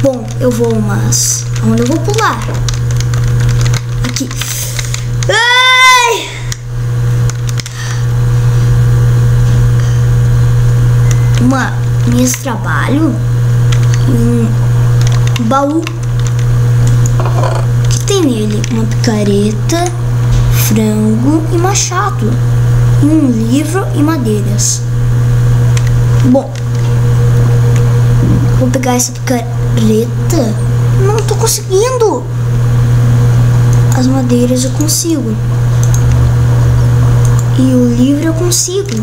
Bom, eu vou, mas onde eu vou pular? Aqui. Ai! Uma mesa de trabalho e um baú que tem nele uma picareta, frango e machado, e um livro e madeiras. Bom, vou pegar essa picareta. Não tô conseguindo. As madeiras eu consigo e o livro eu consigo.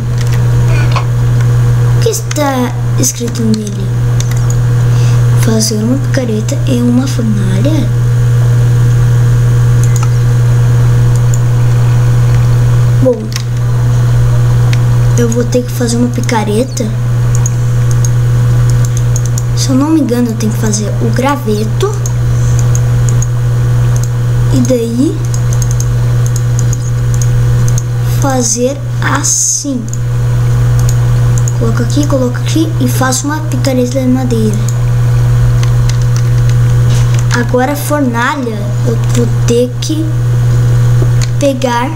O que está escrito nele? Fazer uma picareta e uma fornalha? Bom, eu vou ter que fazer uma picareta. Se eu não me engano, eu tenho que fazer o graveto. E daí fazer assim. Coloco aqui e faço uma picareta de madeira. Agora a fornalha, eu vou ter que pegar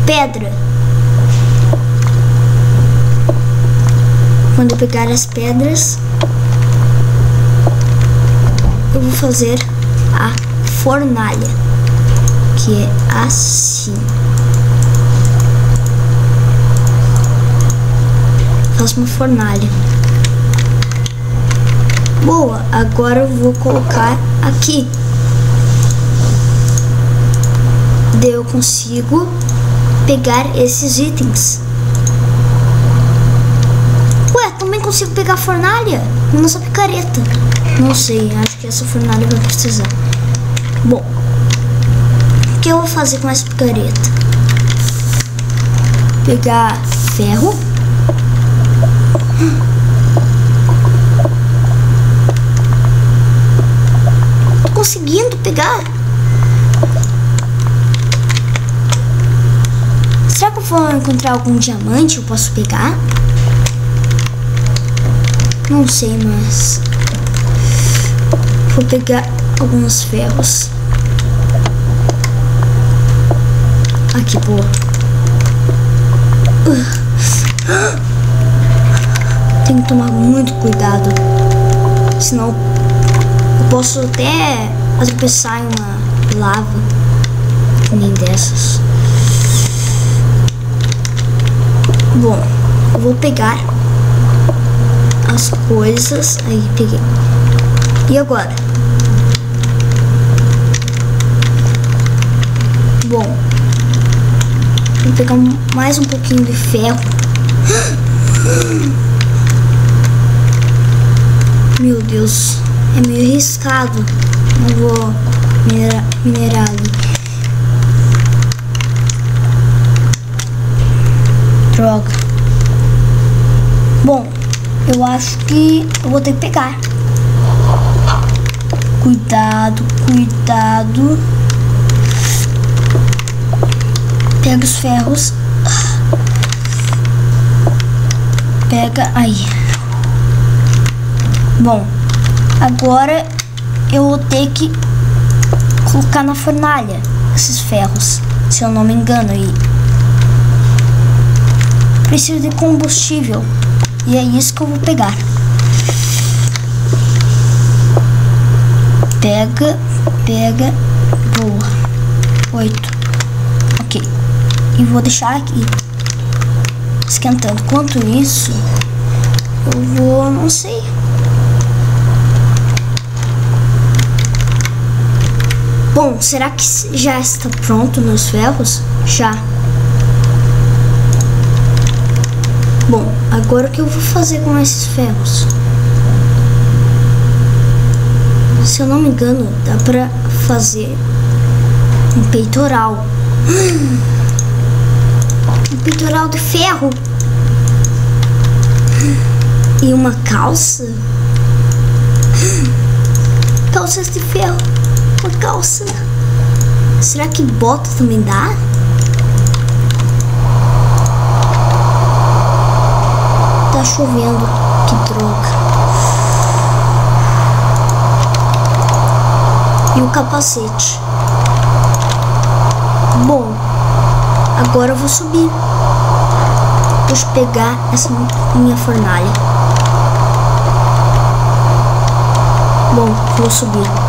pedra. Quando eu pegar as pedras, eu vou fazer a fornalha, que é assim. Faço uma fornalha. Boa, agora eu vou colocar aqui. Daí eu consigo pegar esses itens. Ué, também consigo pegar a fornalha na nossa picareta. Não sei, acho que essa fornalha vai precisar. Bom, o que eu vou fazer com essa picareta? Pegar ferro. Tô conseguindo pegar. Será que eu vou encontrar algum diamante eu posso pegar? Não sei, mas vou pegar alguns ferros. Aqui, boa. Tem que tomar muito cuidado, senão eu posso até tropeçar em uma lava, nem dessas. Bom, eu vou pegar as coisas. Aí, peguei. E agora? Bom, vou pegar mais um pouquinho de ferro. Meu Deus, é meio arriscado. Não vou minerar ali. Droga. Bom, eu acho que eu vou ter que pegar. Cuidado, cuidado. Pega os ferros. Pega aí. Bom, agora eu vou ter que colocar na fornalha esses ferros, se eu não me engano. E preciso de combustível, e é isso que eu vou pegar. Pega, boa. 8. Ok. E vou deixar aqui esquentando. Enquanto isso, eu vou, não sei. Bom, será que já está pronto meus ferros? Já. Bom, agora o que eu vou fazer com esses ferros? Se eu não me engano, dá pra fazer um peitoral. Um peitoral de ferro. E uma calça. Calças de ferro. Uma calça. Será que bota também dá? Tá chovendo. Que droga. e o capacete. Bom, agora eu vou subir. Deixa eu pegar essa minha fornalha. Bom, vou subir.